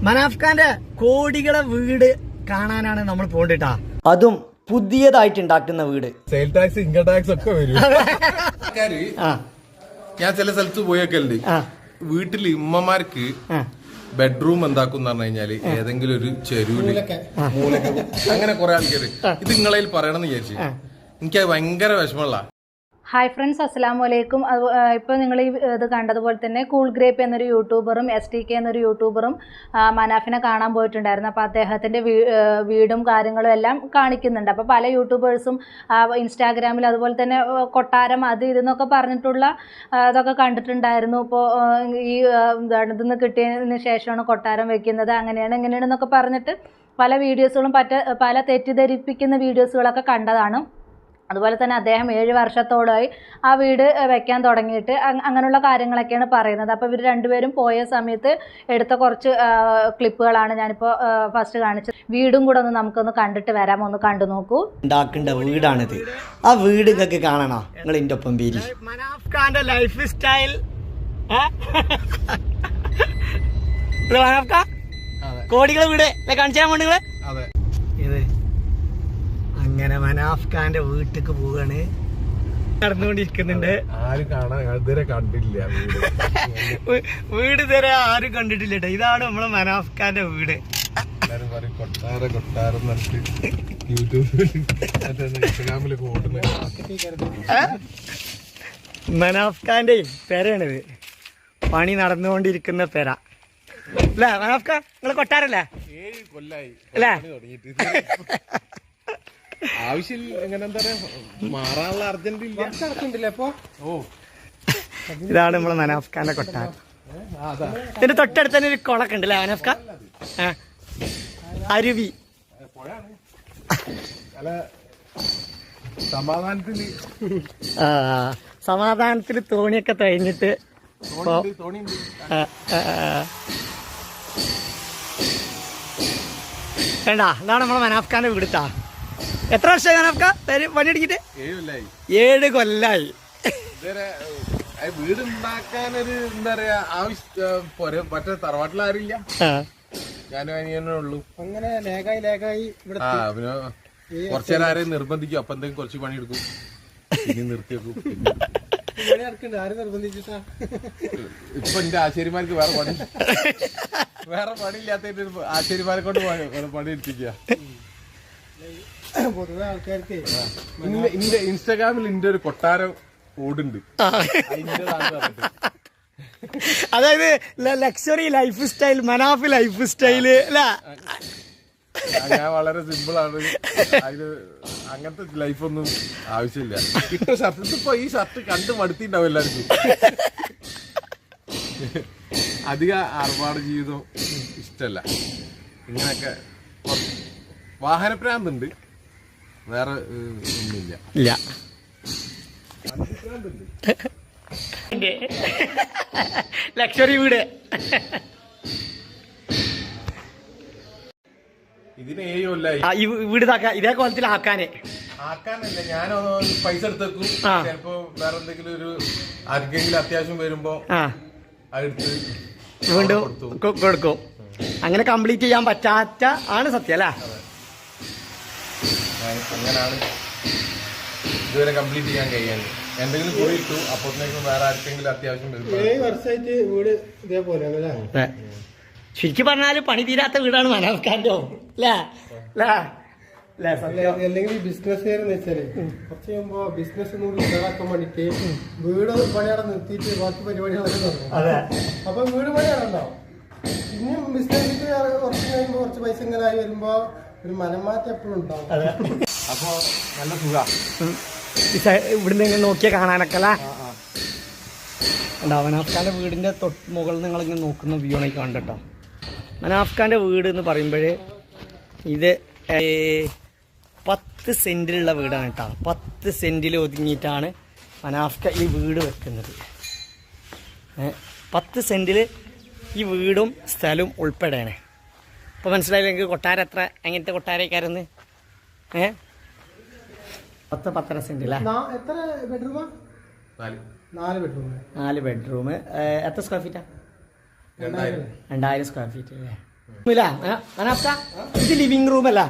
മനാഫ്ഖാന്റെ കോടികളെ വീട് കാണാനാണ് നമ്മൾ പോകണ്ടിട്ടാ. അതും പുതിയതായിട്ട് ഉണ്ടാക്കുന്ന വീട്. സെയിൽ ടാക്സ്, ഇൻകം ടാക്സ് ഒക്കെ വരും. ഞാൻ ചില സ്ഥലത്ത് പോയേക്കല്ലേ, വീട്ടില് ഉമ്മമാർക്ക് ബെഡ്റൂം എന്താക്കും പറഞ്ഞു കഴിഞ്ഞാല് ഏതെങ്കിലും ഒരു ചെരുവില് മൂലക്ക് അങ്ങനെ കുറെ ആൾക്കാര് ഇത് നിങ്ങളതിൽ പറയണമെന്ന് വിചാരിച്ചു. എനിക്കത് ഭയങ്കര വിഷമമുള്ള. ഹായ് ഫ്രണ്ട്സ്, അസ്സലാമു അലൈക്കും. ഇപ്പോൾ നിങ്ങൾ ഈ ഇത് കണ്ടതുപോലെ തന്നെ കൂൾ ഗ്രേപ്പ് എന്നൊരു യൂട്യൂബറും STK എന്നൊരു യൂട്യൂബറും മനാഫിനെ കാണാൻ പോയിട്ടുണ്ടായിരുന്നു. അപ്പോൾ അദ്ദേഹത്തിൻ്റെ വീടും കാര്യങ്ങളും എല്ലാം കാണിക്കുന്നുണ്ട്. അപ്പോൾ പല യൂട്യൂബേഴ്സും ഇൻസ്റ്റാഗ്രാമിൽ അതുപോലെ തന്നെ കൊട്ടാരം അത് ഇതെന്നൊക്കെ പറഞ്ഞിട്ടുള്ള അതൊക്കെ കണ്ടിട്ടുണ്ടായിരുന്നു. ഇപ്പോൾ ഈ ഇതെന്ന് കിട്ടിയതിന് ശേഷമാണ് കൊട്ടാരം വെക്കുന്നത്, അങ്ങനെയാണ് ഇങ്ങനെയാണെന്നൊക്കെ പറഞ്ഞിട്ട് പല വീഡിയോസുകളും പല തെറ്റിദ്ധരിപ്പിക്കുന്ന വീഡിയോസുകളൊക്കെ കണ്ടതാണ്. അതുപോലെ തന്നെ അദ്ദേഹം 7 വർഷത്തോളമായി ആ വീട് വെക്കാൻ തുടങ്ങിയിട്ട് അങ്ങനെയുള്ള കാര്യങ്ങളൊക്കെയാണ് പറയുന്നത്. അപ്പോൾ ഇവർ രണ്ടുപേരും പോയ സമയത്ത് എടുത്ത കുറച്ച് ക്ലിപ്പുകളാണ് ഞാനിപ്പോൾ ഫസ്റ്റ് കാണിച്ചത്. വീടും കൂടെ നമുക്കൊന്ന് കണ്ടിട്ട് വരാം, ഒന്ന് കണ്ടു നോക്കൂ. ഉണ്ടാക്കേണ്ട വീടാണിത്. ആ വീട് നിങ്ങൾക്ക് കാണണോ? നിങ്ങൾ എൻ്റെ ഒപ്പം പേര്. മനാഫ്ഖാന്റെ ലൈഫ് സ്റ്റൈൽ കോടികളെ വീട് കാണിച്ചാൽ കൊണ്ട് നിങ്ങള് ഇത് അങ്ങനെ മനാഫ്ഖാന്റെ വീട്ടിലേക്ക് പോവാണ്. നടന്നുകൊണ്ടിരിക്കുന്നുണ്ട്. ആരും കാണാൻ ഇതുവരെ കണ്ടില്ല വീട് ഇതുവരെ ആരും കണ്ടിട്ടില്ല കേട്ടോ. ഇതാണ് നമ്മളെ മനാഫ്ഖാന്റെ വീട്. കൊട്ടാരം ഇൻസ്റ്റാഗ്രാമിലൊക്കെ ഓടുന്ന മനാഫ്ഖാന്റെ പെരയാണിത്. പണി നടന്നുകൊണ്ടിരിക്കുന്ന പെര അല്ലേ മനാഫ്ഖാൻ? നിങ്ങളെ കൊട്ടാരല്ലേ? 7 കൊല്ലായി അല്ലേ? ആവശ്യം എങ്ങനെ എന്താ പറയാ, മാറാനുള്ള അർജന്റില്ല. അപ്പൊ ഇതാണ് നമ്മളെ മനാഫ്ഖാന്റെ കൊട്ടാരം. ഇതിന്റെ തൊട്ടടുത്ത് തന്നെ ഒരു കുളമൊക്കെ ഉണ്ട് അല്ലേ മനാഫ്ഖാൻ? അരുവി. സമാധാനത്തില് തോണിയൊക്കെ കഴിഞ്ഞിട്ട് വേണ്ട. ഇതാണ് നമ്മളെ മനാഫ്ഖാന്റെ വീടുത്താ. എത്ര വർഷമായി മനാഫ്ഖാൻ പണിയെടുക്കിട്ട്? 7 കൊല്ലായി. വീടുണ്ടാക്കാനൊരു എന്താ പറയാ ആവശ്യം. മറ്റേ തറവാട്ടിലാരില്ല, ഞാനും അനിയനേ ഉള്ളൂ. അങ്ങനെ ലേഖായി ഇവിടെ കുറച്ചേരം ആരെയും നിർബന്ധിക്കും. അപ്പൊ എന്തെങ്കിലും കുറച്ച് പണിയെടുക്കും, ഇനി നിർത്തിയേക്കും. ഇപ്പൊ എന്റെ ആശാരിമാർക്ക് വേറെ പണിയില്ലാത്ത ആശാരിമാരെ കൊണ്ട് പണി എടുപ്പിക്കുക. പൊതുവെ ആൾക്കാർക്ക് ഇന്റെ ഇൻസ്റ്റാഗ്രാമിൽ ഇന്റെ ഒരു കൊട്ടാരം ഓടുണ്ട്. അതായത് luxury life style, Manaf life style അല്ലേ? ഞാൻ വളരെ സിമ്പിൾ ആണ്. അതിന് അങ്ങനത്തെ ലൈഫൊന്നും ആവശ്യമില്ല. ഇട്ട ഷർട്ട് ഇതിപ്പോ ഈ ഷർട്ട് കണ്ട് മടുത്തിണ്ടാവും എല്ലാവർക്കും. അധിക ആർഭാട ജീവിതം ഇഷ്ടല്ല. ഇങ്ങനെയൊക്കെ വാഹനപ്രാന്തുണ്ട്, വേറെ ഒന്നുമില്ല. ലക്ഷറി വീട്. ഇതിന് 7 കൊല്ലായി ഈ വീട് ഇതേ കോലത്തിലാക്കാനല്ല. ഞാനൊന്ന് പൈസ എടുത്തേക്കും. ചിലപ്പോ വേറെ എന്തെങ്കിലും ഒരു ആർക്കെങ്കിലും അത്യാവശ്യം വരുമ്പോ അതെടുത്ത് വീണ്ടും കൊടുക്കും. അങ്ങനെ കംപ്ലീറ്റ് ചെയ്യാൻ പറ്റാത്ത ആണ് സത്യം അല്ലേ? അങ്ങനാണ് ഇതുവരെ കംപ്ലീറ്റ് ചെയ്യാൻ കഴിയാൻ. എന്തെങ്കിലും കൂടി ഇട്ടു, അപ്പോഴത്തേക്കും വേറെ ആർക്കെങ്കിലും അത്യാവശ്യം വരും. 7 വർഷമായിട്ട് വീട് ഇതേപോലെയാണ്. ശരിക്കും പറഞ്ഞാല് പണി തീരാത്ത വീടാണ് മനാഫ്ഖാന്റെ അല്ലേ? അല്ലെങ്കിൽ ബിസിനസ്സുകാരെന്ന് വെച്ചാല് കുറച്ച് കഴിയുമ്പോ ബിസിനസ് കൂടി ഉഷാറാക്കാൻ വേണ്ടിട്ട് വീട് പണിയാടെ നിർത്തിയിട്ട് ബാക്കി പരിപാടികളൊക്കെ തുടങ്ങും. അപ്പൊ വീട് പണിയാണുണ്ടാവും. ഇനിയും ബിസിനസ്സിൽ കുറച്ച് കഴിയുമ്പോ കുറച്ച് പൈസ ഇങ്ങനെ ആയി വരുമ്പോ ഒരു മനംമാറ്റം എപ്പോഴും ഉണ്ടാവും. അപ്പൊ നല്ല സുഖ ഇവിടുന്ന് ഇങ്ങനെ നോക്കിയാൽ കാണാനൊക്കെ അല്ലേ? മനാഫ്ഖാന്റെ വീടിന്റെ മുകളിൽ നിങ്ങളിങ്ങനെ നോക്കുന്ന വ്യൂ ആണ് കണ്ടിട്ടോ. മനാഫ്ഖാന്റെ വീട് എന്ന് പറയുമ്പോഴേ ഇത് 10 സെന്റിലുള്ള വീടാണ് കേട്ടോ. 10 സെന്റിൽ ഒതുങ്ങിയിട്ടാണ് മനാഫ്ഖ ഈ വീട് വെക്കുന്നത്. 10 സെന്റിൽ ഈ വീടും സ്ഥലവും ഉൾപ്പെടെയാണ്. ഇപ്പോൾ മനസ്സിലായില്ലെങ്കിൽ കൊട്ടാരം എത്ര എങ്ങനത്തെ കൊട്ടാരക്കാരെന്ന്? 10-10.5 സെന്റ് അല്ലേ? എത്ര ബെഡ്റൂമാ? 4 ബെഡ്റൂം. എത്ര സ്ക്വയർ ഫീറ്റാ? 2000 2000 സ്ക്വയർ ഫീറ്റ് അല്ലേ? ഇല്ല മനാഫ്ക ഇത് ലിവിങ് റൂം അല്ല,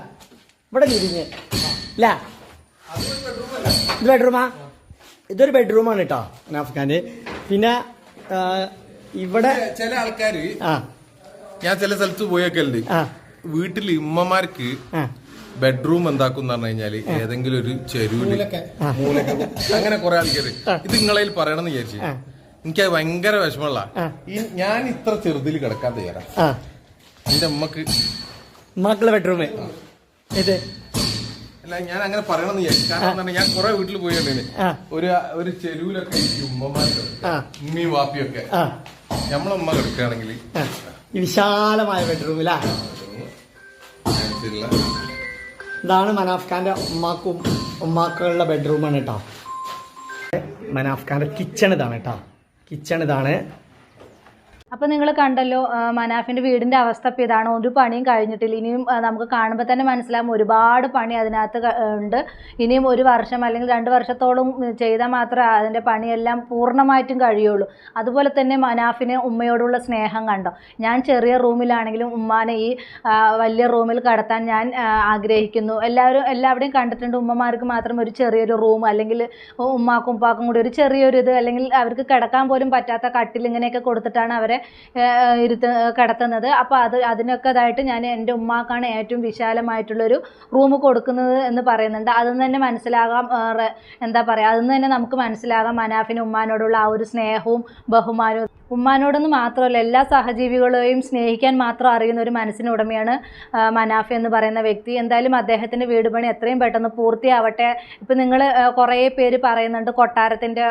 ഇവിടെ ലിവിങ് ഇല്ല, ഇത് ബെഡ്റൂമാ, ഇതൊരു ബെഡ്റൂമാണ് കേട്ടോ മനാഫ്ഖാന്റെ. പിന്നെ ഇവിടെ ചില ആൾക്കാര് ഞാൻ ചില സ്ഥലത്ത് പോയൊക്കെയുണ്ട്, വീട്ടില് ഉമ്മമാർക്ക് ബെഡ്റൂം എന്താക്കും പറഞ്ഞു കഴിഞ്ഞാല് ഏതെങ്കിലും ഒരു ചെരുവില് മൂലൊക്കെ അങ്ങനെ കുറെ ആൾക്കാര് ഇത് നിങ്ങളതിൽ പറയണമെന്ന് വിചാരിച്ചു. എനിക്കത് ഭയങ്കര വിഷമമുള്ള ഞാൻ ഇത്ര ചെറുതിൽ കിടക്കാൻ തയ്യാറാ. എന്റെ മക്കളെ ബെഡ്റൂം ഇത് അല്ല ഞാൻ അങ്ങനെ പറയണമെന്ന് വിചാരിച്ചു. കാരണം ഞാൻ കുറെ വീട്ടിൽ പോയിട്ടുണ്ട്, ഒരു ചെരുവിലൊക്കെ ഉമ്മമാർക്ക് ഉമ്മയും വാപ്പിയൊക്കെ നമ്മളമ്മ കിടക്കുകയാണെങ്കിൽ വിശാലമായ ബെഡ്റൂമിലാ. ഇതാണ് മനാഫ്ഖാന്റെ ഉമ്മാക്കുള്ള ബെഡ്റൂമാണ് കേട്ടോ. മനാഫ്ഖാന്റെ കിച്ചൺ ഇതാണ് കേട്ടോ, കിച്ചൺ ഇതാണ്. അപ്പോൾ നിങ്ങൾ കണ്ടല്ലോ മനാഫിൻ്റെ വീടിൻ്റെ അവസ്ഥ ഇപ്പോൾ ഇതാണ്. ഒരു പണിയും കഴിഞ്ഞിട്ടില്ല. ഇനിയും നമുക്ക് കാണുമ്പോൾ തന്നെ മനസ്സിലാകും ഒരുപാട് പണി അതിനകത്ത് ഉണ്ട്. ഇനിയും 1 വർഷം അല്ലെങ്കിൽ 2 വർഷത്തോളം ചെയ്താൽ മാത്രമേ അതിൻ്റെ പണിയെല്ലാം പൂർണ്ണമായിട്ടും കഴിയുള്ളൂ. അതുപോലെ തന്നെ മനാഫിന് ഉമ്മയോടുള്ള സ്നേഹം കണ്ടോ. ഞാൻ ചെറിയ റൂമിലാണെങ്കിലും ഉമ്മാനെ ഈ വലിയ റൂമിൽ കടത്താൻ ഞാൻ ആഗ്രഹിക്കുന്നു. എല്ലാവരുടെയും കണ്ടിട്ടുണ്ട് ഉമ്മമാർക്ക് മാത്രം ഒരു ചെറിയൊരു റൂം, അല്ലെങ്കിൽ ഉമ്മാക്കും ഉപ്പാക്കും കൂടി ഒരു ചെറിയൊരു ഇത്, അല്ലെങ്കിൽ അവർക്ക് കിടക്കാൻ പോലും പറ്റാത്ത കട്ടിൽ ഇങ്ങനെയൊക്കെ കൊടുത്തിട്ടാണ് അവരെ കിടത്തുന്നത്. അപ്പോൾ അതിനൊക്കെ ഇതായിട്ട് ഞാൻ എൻ്റെ ഉമ്മാക്കാണ് ഏറ്റവും വിശാലമായിട്ടുള്ളൊരു റൂം കൊടുക്കുന്നത് എന്ന് പറയുന്നുണ്ട്. അതിൽ തന്നെ മനസ്സിലാകാം, എന്താ പറയുക, അതിൽ നിന്ന് തന്നെ നമുക്ക് മനസ്സിലാകാം മനാഫിന് ഉമ്മാനോടുള്ള ആ ഒരു സ്നേഹവും ബഹുമാനവും. ഉമ്മാനോടൊന്ന് മാത്രമല്ല എല്ലാ സഹജീവികളെയും സ്നേഹിക്കാൻ മാത്രം അറിയുന്ന ഒരു മനസ്സിന് ഉടമയാണ് മനാഫ് എന്ന് പറയുന്ന വ്യക്തി. എന്തായാലും അദ്ദേഹത്തിൻ്റെ വീട് പണി എത്രയും പെട്ടെന്ന് പൂർത്തിയാവട്ടെ. ഇപ്പം നിങ്ങൾ കുറേ പേര് പറയുന്നുണ്ട് കൊട്ടാരത്തിൻ്റെ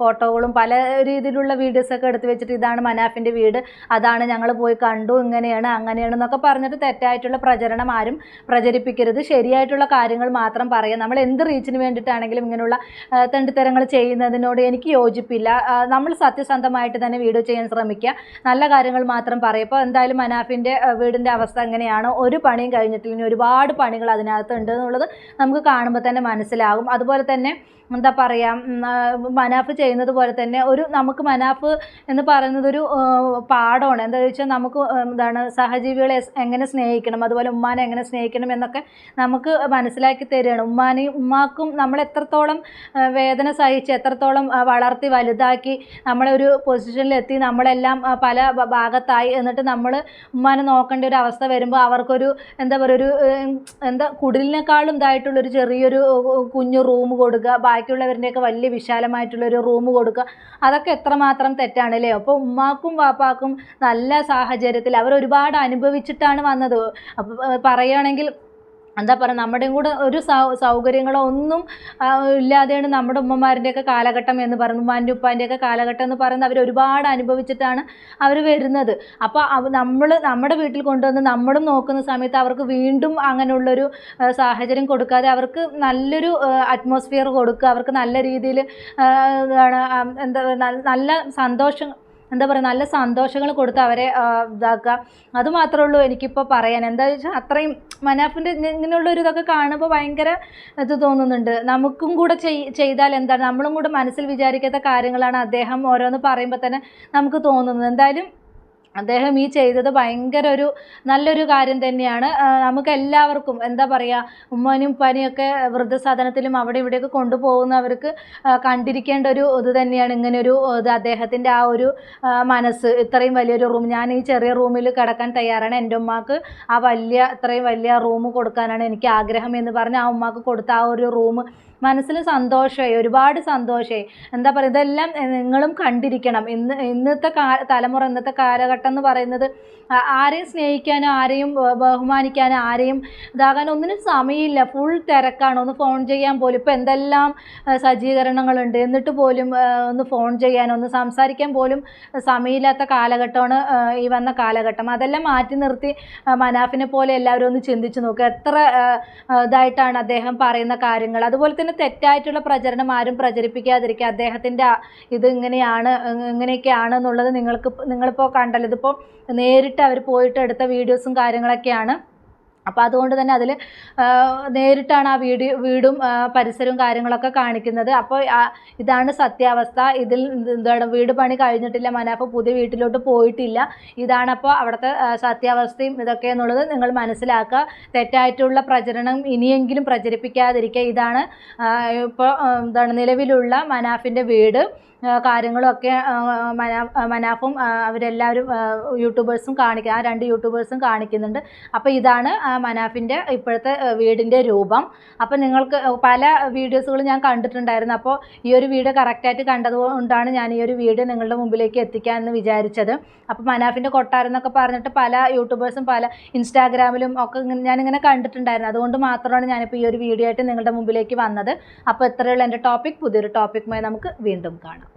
ഫോട്ടോകളും പല രീതിയിലുള്ള വീഡിയോസൊക്കെ എടുത്ത് വെച്ചിട്ട് ഇതാണ് മനാഫിൻ്റെ വീട്, അതാണ് ഞങ്ങൾ പോയി കണ്ടു, ഇങ്ങനെയാണ് അങ്ങനെയാണെന്നൊക്കെ പറഞ്ഞിട്ട് തെറ്റായിട്ടുള്ള പ്രചരണം ആരും പ്രചരിപ്പിക്കരുത്. ശരിയായിട്ടുള്ള കാര്യങ്ങൾ മാത്രം പറയുക. നമ്മൾ എന്ത് റീച്ചിന് വേണ്ടിയിട്ടാണെങ്കിലും ഇങ്ങനെയുള്ള തെണ്ടിത്തരങ്ങൾ ചെയ്യുന്നതിനോട് എനിക്ക് യോജിപ്പില്ല. നമ്മൾ സത്യസന്ധമായിട്ട് തന്നെ വീഡിയോ ചെയ്യാൻ ശ്രമിക്കുക, നല്ല കാര്യങ്ങൾ മാത്രം പറയും. ഇപ്പോൾ എന്തായാലും മനാഫിൻ്റെ വീടിൻ്റെ അവസ്ഥ എങ്ങനെയാണ്, ഒരു പണിയും കഴിഞ്ഞിട്ടില്ല, ഇനി ഒരുപാട് പണികൾ അതിനകത്ത് ഉണ്ട് എന്നുള്ളത് നമുക്ക് കാണുമ്പോൾ തന്നെ മനസ്സിലാകും. അതുപോലെ തന്നെ എന്താ പറയുക, മനാഫ് ചെയ്യുന്നത് പോലെ തന്നെ നമുക്ക് മനാഫ് എന്ന് പറയുന്നത് ഒരു പാഠമാണ്. എന്താ വെച്ചാൽ നമുക്ക് എന്താണ് സഹജീവികളെ എങ്ങനെ സ്നേഹിക്കണം, അതുപോലെ ഉമ്മാനെ എങ്ങനെ സ്നേഹിക്കണം എന്നൊക്കെ നമുക്ക് മനസ്സിലാക്കി തരികയാണ്. ഉമ്മാക്കും നമ്മൾ എത്രത്തോളം വേദന സഹിച്ച് എത്രത്തോളം വളർത്തി വലുതാക്കി നമ്മളെ ഒരു പൊസിഷനിലെത്തി നമ്മളെല്ലാം പല ഭാഗത്തായി, എന്നിട്ട് നമ്മൾ ഉമ്മാനെ നോക്കേണ്ട ഒരു അവസ്ഥ വരുമ്പോൾ അവർക്കൊരു എന്താ പറയുക, ഒരു കുടിലിനേക്കാളും ഇതായിട്ടുള്ളൊരു ചെറിയൊരു കുഞ്ഞു റൂം കൊടുക്കുക, ബാക്കിയുള്ളവരുടെയൊക്കെ വലിയ വിശാലമായിട്ടുള്ളൊരു റൂം കൊടുക്കുക, അതൊക്കെ എത്രമാത്രം തെറ്റാണ് അല്ലേ. അപ്പോൾ ഉമ്മാക്കും വാപ്പാക്കും നല്ല സാഹചര്യത്തിൽ അവർ ഒരുപാട് അനുഭവിച്ചിട്ടാണ് വന്നത്. അപ്പോൾ പറയുകയാണെങ്കിൽ എന്താ പറയുക, നമ്മുടെയും കൂടെ ഒരു സൗകര്യങ്ങളോ ഒന്നും ഇല്ലാതെയാണ് നമ്മുടെ ഉമ്മമാരുടെയൊക്കെ കാലഘട്ടം എന്ന് പറയുന്നത്, ഉമ്മാൻ്റെ ഉപ്പാൻ്റെയൊക്കെ കാലഘട്ടം എന്ന് പറയുന്നത് അവർ ഒരുപാട് അനുഭവിച്ചിട്ടാണ് അവർ വരുന്നത്. അപ്പോൾ നമ്മുടെ വീട്ടിൽ കൊണ്ടുവന്ന് നമ്മളും നോക്കുന്ന സമയത്ത് അവർക്ക് വീണ്ടും അങ്ങനെയുള്ളൊരു സാഹചര്യം കൊടുക്കാതെ അവർക്ക് നല്ലൊരു അറ്റ്മോസ്ഫിയർ കൊടുക്കുക, അവർക്ക് നല്ല രീതിയിൽ നല്ല സന്തോഷം നല്ല സന്തോഷങ്ങൾ കൊടുത്ത് അവരെ ഇതാക്കുക. അതുമാത്രമേ ഉള്ളൂ എനിക്കിപ്പോൾ പറയാൻ. എന്താ വെച്ചാൽ അത്രയും മനാഫിൻ്റെ ഇങ്ങനെയുള്ളൊരു ഇതൊക്കെ കാണുമ്പോൾ ഭയങ്കര ഇത് തോന്നുന്നുണ്ട്. നമുക്കും കൂടെ ചെയ്താൽ എന്താണ്, നമ്മളും കൂടെ മനസ്സിൽ വിചാരിക്കാത്ത കാര്യങ്ങളാണ് അദ്ദേഹം ഓരോന്ന് പറയുമ്പോൾ തന്നെ നമുക്ക് തോന്നുന്നത്. എന്തായാലും അദ്ദേഹം ഈ ചെയ്തത് ഭയങ്കര നല്ലൊരു കാര്യം തന്നെയാണ്. നമുക്ക് എല്ലാവർക്കും എന്താ പറയുക, ഉമ്മാനും ഉപ്പാനെയൊക്കെ വൃദ്ധസദനത്തിലും അവിടെ ഇവിടെയൊക്കെ കൊണ്ടുപോകുന്നവർക്ക് കണ്ടിരിക്കേണ്ട ഒരു ഇത് തന്നെയാണ് ഇങ്ങനെയൊരു ഇത്. അദ്ദേഹത്തിൻ്റെ ആ ഒരു മനസ്സ്, ഇത്രയും വലിയൊരു റൂം, ഞാൻ ഈ ചെറിയ റൂമിൽ കിടക്കാൻ തയ്യാറാണ്, എൻ്റെ ഉമ്മാക്ക് ഇത്രയും വലിയ റൂം കൊടുക്കാനാണ് എനിക്ക് ആഗ്രഹം എന്ന് പറഞ്ഞ് ആ ഉമ്മാക്ക് കൊടുത്ത ആ ഒരു റൂം മനസ്സിൽ സന്തോഷമായി, ഒരുപാട് സന്തോഷമായി. എന്താ പറയുക, ഇതെല്ലാം നിങ്ങളും കണ്ടിരിക്കണം. ഇന്നത്തെ തലമുറ, ഇന്നത്തെ കാലഘട്ടം എന്ന് പറയുന്നത് ആരെയും സ്നേഹിക്കാനോ ആരെയും ബഹുമാനിക്കാനോ ആരെയും ഇതാകാനോ ഒന്നിനും സമയമില്ല. ഫുൾ തിരക്കാണ്. ഒന്ന് ഫോൺ ചെയ്യാൻ പോലും ഇപ്പോൾ എന്തെല്ലാം സജ്ജീകരണങ്ങളുണ്ട്, എന്നിട്ട് പോലും ഒന്ന് ഫോൺ ചെയ്യാനോ ഒന്ന് സംസാരിക്കാൻ പോലും സമയമില്ലാത്ത കാലഘട്ടമാണ് ഈ വന്ന കാലഘട്ടം. അതെല്ലാം മാറ്റി നിർത്തി മനാഫിനെ പോലെ എല്ലാവരും ഒന്ന് ചിന്തിച്ച് നോക്കുക. എത്ര ഇതായിട്ടാണ് അദ്ദേഹം പറയുന്ന കാര്യങ്ങൾ. അതുപോലെ തന്നെ തെറ്റായിട്ടുള്ള പ്രചരണം ആരും പ്രചരിപ്പിക്കാതിരിക്കുക. അദ്ദേഹത്തിൻ്റെ ഇത് ഇങ്ങനെയൊക്കെയാണ് എന്നുള്ളത് നിങ്ങളിപ്പോൾ കണ്ടല്ലോ. ഇതിപ്പോൾ നേരിട്ട് അവർ പോയിട്ട് എടുത്ത വീഡിയോസും കാര്യങ്ങളൊക്കെയാണ്. അപ്പോൾ അതുകൊണ്ട് തന്നെ അതിൽ നേരിട്ടാണ് ആ വീടും പരിസരവും കാര്യങ്ങളൊക്കെ കാണിക്കുന്നത്. അപ്പോൾ ഇതാണ് സത്യാവസ്ഥ. ഇതിൽ എന്താണ് വീട് പണി കഴിഞ്ഞിട്ടില്ല, മനാഫ് പുതിയ വീട്ടിലോട്ട് പോയിട്ടില്ല. ഇതാണപ്പോൾ അവിടുത്തെ സത്യാവസ്ഥയും ഇതൊക്കെ എന്നുള്ളത് നിങ്ങൾ മനസ്സിലാക്കുക. തെറ്റായിട്ടുള്ള പ്രചരണം ഇനിയെങ്കിലും പ്രചരിപ്പിക്കാതിരിക്കുക. ഇതാണ് ഇപ്പോൾ എന്താണ് നിലവിലുള്ള മനാഫിൻ്റെ വീട് കാര്യങ്ങളൊക്കെ മനാഫും അവരെല്ലാവരും യൂട്യൂബേഴ്സും ആ 2 യൂട്യൂബേഴ്സും കാണിക്കുന്നുണ്ട്. അപ്പോൾ ഇതാണ് മനാഫിൻ്റെ ഇപ്പോഴത്തെ വീടിൻ്റെ രൂപം. അപ്പോൾ നിങ്ങൾക്ക് പല വീഡിയോസുകൾ ഞാൻ കണ്ടിട്ടുണ്ടായിരുന്നു. അപ്പോൾ ഈ ഒരു വീഡിയോ കറക്റ്റായിട്ട് കണ്ടതുകൊണ്ടാണ് ഞാൻ ഈ ഒരു വീഡിയോ നിങ്ങളുടെ മുമ്പിലേക്ക് എത്തിക്കാമെന്ന് വിചാരിച്ചത്. അപ്പോൾ മനാഫിൻ്റെ കൊട്ടാരം എന്നൊക്കെ പറഞ്ഞിട്ട് പല യൂട്യൂബേഴ്സും പല ഇൻസ്റ്റാഗ്രാമിലും ഒക്കെ ഞാനിങ്ങനെ കണ്ടിട്ടുണ്ടായിരുന്നു. അതുകൊണ്ട് മാത്രമാണ് ഞാനിപ്പോൾ ഈ ഒരു വീഡിയോ ആയിട്ട് നിങ്ങളുടെ മുമ്പിലേക്ക് വന്നത്. അപ്പോൾ ഇത്രയുള്ള എൻ്റെ ടോപ്പിക്. പുതിയൊരു ടോപ്പിക്കുമായി നമുക്ക് വീണ്ടും കാണാം.